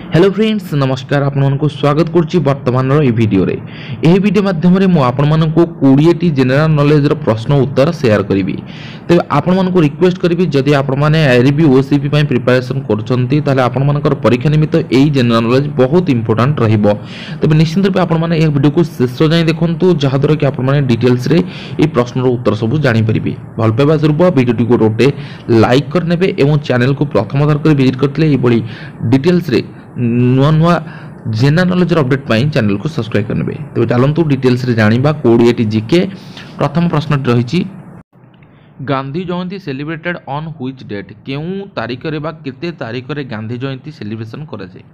Hello friends नमस्कार आपको स्वागत करुच्ची वर्तमान भिडियो रे यह वीडियो माध्यम मु आपण 20 जनरल नॉलेज रो प्रश्न उत्तर शेयर करी तेज आपण रिक्वेस्ट करी जदि आपण मैंने आरबी ओसीपी प्रिपरेशन करछंती ताले आपण मानकर परीक्षा निमित्त यही जनरल नॉलेज बहुत इंपोर्टेंट रहिबो। तेज निश्चित रूप आपण मैंने यह वीडियो को शेष जाए देखंतु जहाँ द्वारा कि आपण मैंने डिटेल्स रे ये प्रश्न रो उत्तर सब जानि परिबे। भल पाइबा स्वरूप वीडियो को रोटे लाइक करनेबे एवं चैनल को प्रथम बार कर विजिट करथिले ए बडी डिटेल्स रे नुआ नुआ जनरल नॉलेज अपडेट पाई चैनल को सब्सक्राइब करने। तो चलतु डिटेल्स रे जानिबा 20 जीके। प्रथम प्रश्न रही गांधी जयंती सेलिब्रेटेड ऑन व्हिच डेट केउ तारीख रे बा केते तारीख रे गांधी जयंती सेलिब्रेशन करे जे।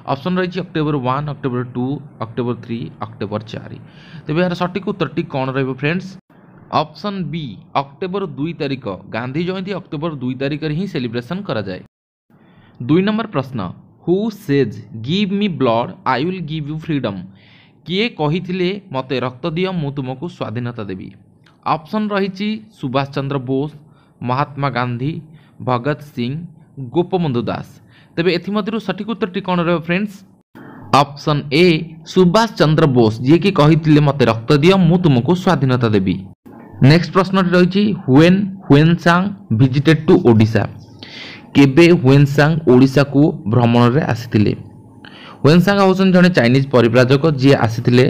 ऑप्शन रही अक्टोबर 1 अक्टोबर 2 अक्टोबर 3 अक्टोबर 4। तेबे यार सटीक उत्तरटी कौन रहइबो फ्रेंड्स। ऑप्शन बी अक्टोबर 2 तारीख गांधी जयंती अक्टोबर 2 तारीख रे ही सेलिब्रेशन करा जाए। 2 नंबर प्रश्न who says give me blood I will give you freedom किए कही मते रक्त दियो मु तुमको स्वाधीनता देवी। ऑप्शन रही सुभाष चंद्र बोस महात्मा गांधी भगत सिंह गोपबंधु दास। तेबे एथिमध्यरु सठिक उत्तरटी कौन रहे friends. Option A Subhash Chandra Bose ji की कही मते रक्त दियो मु तुमको स्वाधीनता देवी। नेक्स्ट प्रश्न रही हुएनसांग विजिटेड टू ओडिशा केबे हुएनसांग ओडिशा को भ्रमण रे आसीथिले। हुएनसांग होसन जने चाइनीज परिव्राजक जी आसीथिले।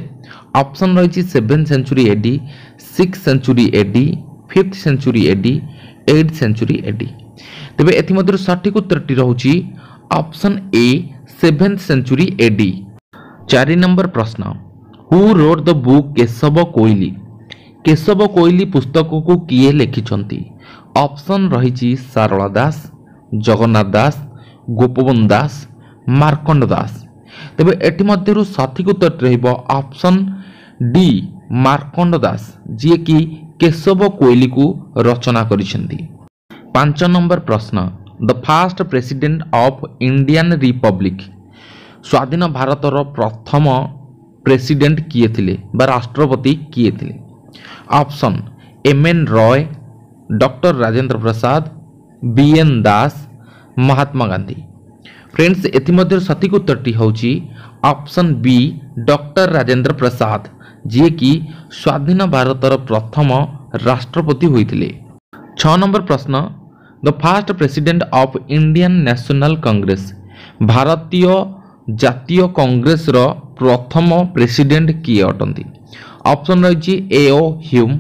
ऑप्शन रही 7th century AD 6th century AD 5th century AD 8th century AD. तेबे एथि मध्यरु सठिक उत्तरटी रहउची option A 7th century AD. 4 number प्रश्न who wrote the book Keshav Koili Keshav कोइली पुस्तक को किए लिखिछंती। ऑप्शन रही सारला दास जगन्नाथ दास गोपबंधु दास मार्कंड दास। तेबे एटी मध्यरु सठिक उत्तर रहइबो ऑप्शन डी मार्कंड दास जी की केशव कोइली को रचना करिसेंती। 5 नंबर प्रश्न the first president of Indian Republic स्वाधीन भारतर प्रथम प्रेसिडेंट किए थिले बा राष्ट्रपति किए थिले। Option MN. Roy doctor Rajendra Prasad BN. Das Mahatma Gandhi. Friends एथिमध्य सठिक उत्तरटी होची option B doctor Rajendra Prasad ji की स्वाधीन भारतर प्रथम राष्ट्रपति होइथिले। 6 नंबर प्रश्न the first president of Indian National Congress भारतीय जातीय कांग्रेस रो प्रथम प्रेसिडेंट किए अटंती। ऑप्शन रही AO. Hume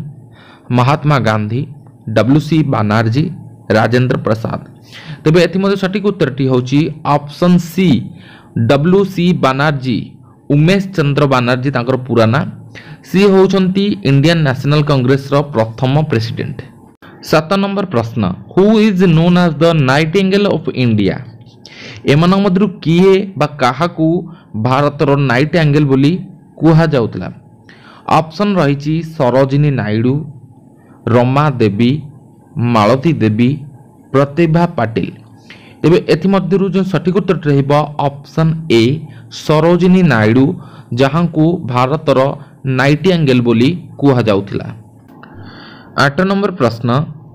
Mahatma Gandhi WC. Banerjee Rajendra Prasad. तेबे एथि सठिक उत्तरटी होची option C WC. Banerjee Umesh चंद्र बनर्जी तांकर पूरा ना सी होचंती इंडियन नेशनल कांग्रेस रो प्रथम प्रेसिडेंट। 7 नंबर प्रश्न who is known as the nightingale of India एमान मधुर किए बा काहाकू भारतर नाइटिंगेल बोली कुहा जाउतला। ऑप्शन रही सरोजिनी नायडू रमा देवी मालती देवी प्रतिभा पाटिल। तेबे एथि मध्यरु जो सठिक उत्तर रहइबो ऑप्शन ए सरोजिनी नायडू जहां को भारतर नाइटिंगेल बोली कुहा जाउथिला। 8 नंबर प्रश्न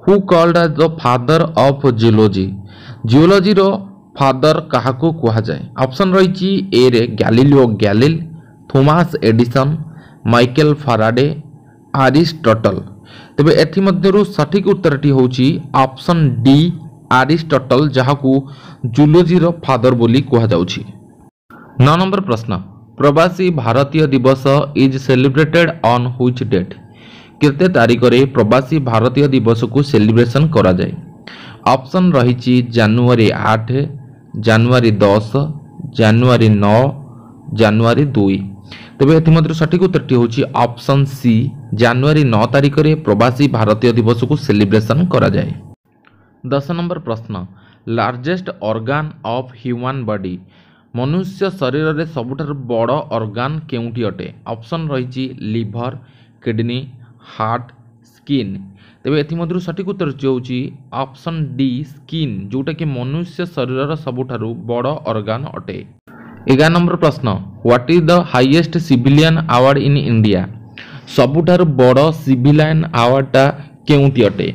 who called as the father of geology geology रो फादर काहाको कुहा जाए। ऑप्शन रही ए रे Galileo Galilei Thomas Edison Michael Faraday Aristotle. तेबे एथि मध्यरु सठिक उत्तरटी होची ऑप्शन डी अरिस्टोटल जहां को जूलॉजी रो फादर बोली कुहा जाउची। 9 नंबर प्रश्न Pravasi Bharatiya Divas is celebrated on which date केते तारीख रे प्रवासी भारतीय दिवस को सेलिब्रेशन करा जाए। ऑप्शन रही जनवरी 8 जनवरी 10 जनवरी 9 जनवरी 2। तेबे एथि सठिक उत्तरटी होची ऑप्शन सी जनवरी 9 तारीख रे प्रवासी भारतीय दिवस को सेलिब्रेशन करा जाए। 10 नंबर प्रश्न largest organ of human body मनुष्य शरीर रे सबुठार बड़ ऑर्गन केउटी अटे। ऑप्शन रही लिवर किडनी हार्ट स्किन। तेबे एथि सठिक उत्तर होची ऑप्शन डी स्किन जोटा कि मनुष्य शरीर सबुठार बड़ ऑर्गन अटे। 11 नंबर प्रश्न what is the highest civilian award in India सबुठार बड़ सिविलियन अवार्डटा केउटी अटे।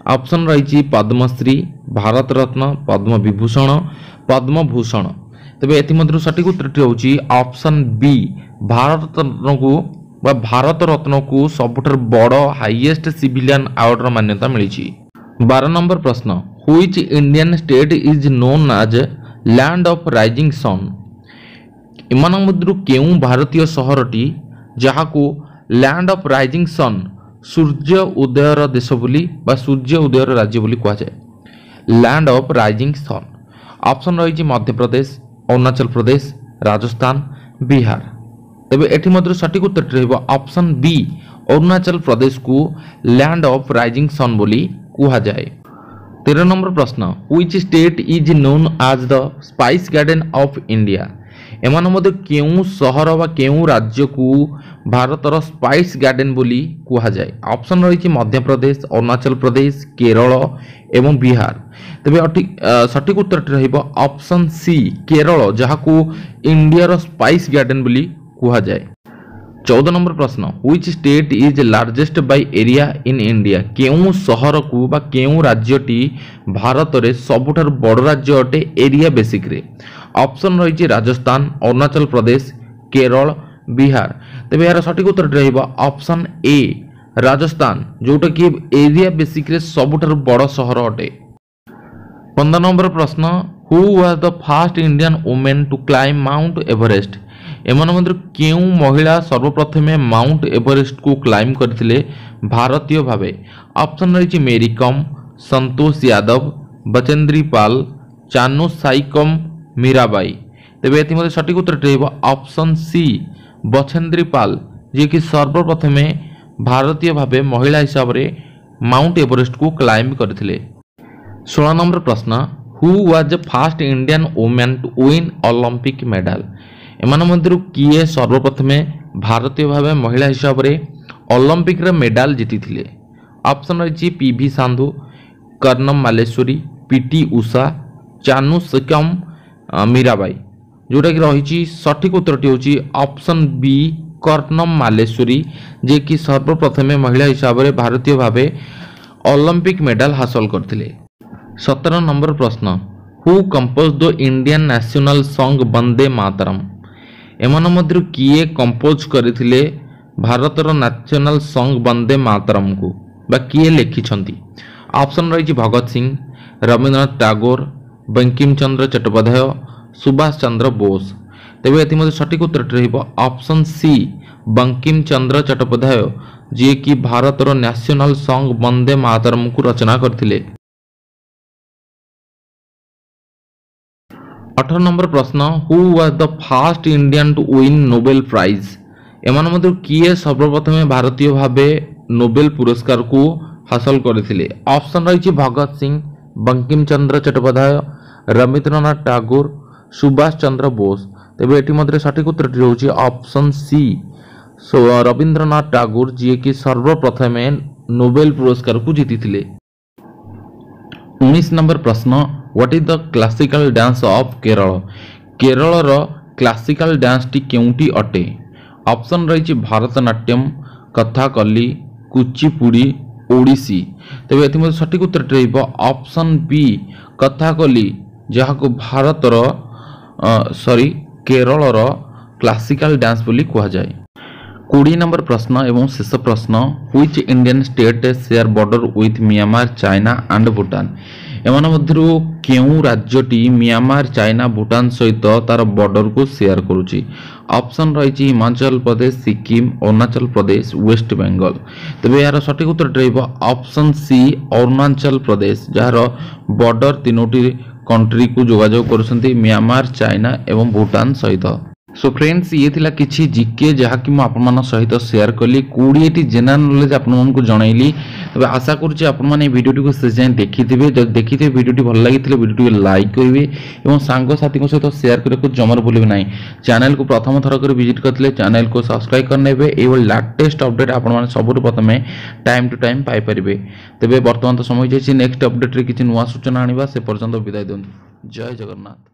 ऑप्शन रही पद्मश्री भारत रत्न पद्म विभूषण पद्मभूषण। तेबे एथिमध्यरु सठिक उत्तरटी होउची ऑप्शन बी भारत रत्न को बा भारत रत्न को सबुठार बड़ हाईएस्ट सिविलियन अवार्ड रो मान्यता मिली। 12 नंबर प्रश्न which Indian state is known as land of rising sun एमान मध्यरु केउ भारतीय सहरटी जहाको लैंड ऑफ राइजिंग सन सूर्य उदयर देश बोली बा सूर्य उदयर राज्य बोली कहा जाए। Land of rising sun option रही मध्य प्रदेश अरुणाचल प्रदेश राजस्थान बिहार। तेबे एठी मध्य सठिक उत्तर रहइबो ऑप्शन बी अरुणाचल प्रदेश को लैंड ऑफ राइजिंग सन बोली कहा जाए। 13 नंबर प्रश्न which state is known as the spice garden of India एमान मध्य केउ शहर बा केउ राज्य को भारतर स्पाइस गार्डन बोली कहा जाए। ऑप्शन रही मध्य प्रदेश अरुणाचल प्रदेश केरल एवं बिहार। तेबे सठिक उत्तर रहिबो ऑप्शन सी केरल जहाको इंडिया स्पाइस गार्डन बोली कहा जाए। 14 नंबर प्रश्न which state is largest by area in India केउ शहर को बा केउ राज्यटी भारत रे सबुठार बड़ राज्य अटे एरिया बेसिक रे। ऑप्शन रही राजस्थान अरुणाचल प्रदेश केरल बिहार। तेबे यार सठिक उत्तर रहिबा ऑप्शन ए राजस्थान जोटा कि एरिया बेसिक रे सबुठार बड़ शहर अटे। 15 नंबर प्रश्न who was the first Indian women to climb Mount Everest एमान मध्य केउ महिला सर्वप्रथमे माउंट एवरेस्ट को क्लाइम करथिले भारतीय भावे। ऑप्शन रही मेरी कॉम संतोष यादव बचेंद्री पाल चानू साइकम मीराबाई। तेबे एथि मध्य सठिक उत्तर रहइबो ऑप्शन सी बचेंद्री पाल जे कि सर्वप्रथमे भारतीय भावे महिला हिसाब रे माउंट एवरेस्ट को क्लाइम करथिले। 16 नंबर प्रश्न who was the first Indian women to win Olympic medal एमान मध्य किए सर्वप्रथमे भारतीय भावे महिला हिसाब रे ओलंपिक रे मेडल जीति थिले। ऑप्शन रही पीवी साधु कर्णम मालेश्वरी पीटी उषा चानू साइकम मीराबाई जोटा कि रही सठिक उत्तरटी होची ऑप्शन बी कर्णम मालेश्वरी जे कि सर्वप्रथमे महिला हिसाब रे भारतीय भावे ओलंपिक मेडल हासिल करथिले। 17 नंबर प्रश्न who compose the Indian national song Vande Mataram एमान मध्य किए कंपोज करथिले भारतर नेशनल सॉन्ग वंदे मातरम को बा किए लिखिछंती। ऑप्शन रही भगत सिंह रविन्द्रनाथ टैगोर बंकिम चंद्र चट्टोपाध्याय सुभाष चंद्र बोस। तेबे एथि मध्य सठिक उत्तर रहइबो ऑप्शन सी बंकिम चंद्र चट्टोपाध्याय जे कि भारतर नेशनल सॉन्ग वंदे मातरम को रचना करथिले। 18 नंबर प्रश्न who was the first Indian to win Nobel prize एमान मध्य किए सर्वप्रथमे भारतीय भावे नोबेल पुरस्कार को हासिल करथिले। ऑप्शन रही भगत सिंह बंकिम चंद्र चट्टोपाध्याय रविन्द्रनाथ टैगोर सुभाष चंद्र बोस। तेबे एटी मध्य सठिक उत्तर होउची ऑप्शन सी रविन्द्रनाथ टैगोर जे कि सर्वप्रथमे नोबेल पुरस्कार को जीतिथिले। 19 नंबर प्रश्न what is the classical dance of Kerala Kerala रो क्लासिकल डांस टी केउटी अटे। ऑप्शन रही भारतनाट्यम कथाकली कुचिपुड़ी ओडिसी। तेबे एथि मध्य सठिक उत्तर रहइबो ऑप्शन बी कथाकली जहाको भारतर केरल रो क्लासिकल डांस बोली कहा जाए। 20 नंबर प्रश्न एवं शेष प्रश्न which Indian state share border with Myanmar China and Bhutan एमान मध्यरु केउ राज्यटी म्यांमार चाइना भूटान सहित तार बॉर्डर को शेयर करुची। ऑप्शन रही हिमाचल प्रदेश सिक्किम अरुणाचल प्रदेश वेस्ट बेंगल। तेबे यार सठिक उत्तर रहइबो option C Arunachal Pradesh jar border तीनोटी country को जोगाजोग करुछंती म्यांमार चाइना एवं भूटान सहित। सो फ्रेंड्स ये थिला किछि जीके जहा कि मु आपन मन सहित शेयर कली 20 टी जनरल नॉलेज आपन मन को जणाइली। तबे आशा करछि आपन माने वीडियो को शेष जाय देखिथिबे जब देखिथे वीडियो टी भल लागिथिले वीडियो को लाइक करिवे एवं सांग साथी को सहित शेयर करे को जमर भूलिबे नाही। चैनल को प्रथम थर कर विजिट करथिले चैनल को सब्सक्राइब करनेबे एवं लेटेस्ट अपडेट आपन माने सबुर प्रथमे टाइम टू टाइम पाई परिबे। तबे वर्तमान तो समय जायछि नेक्स्ट अपडेट रे किछि नुवा सूचना आनिबा से पर्यंत विदाय देउ। जय जगन्नाथ।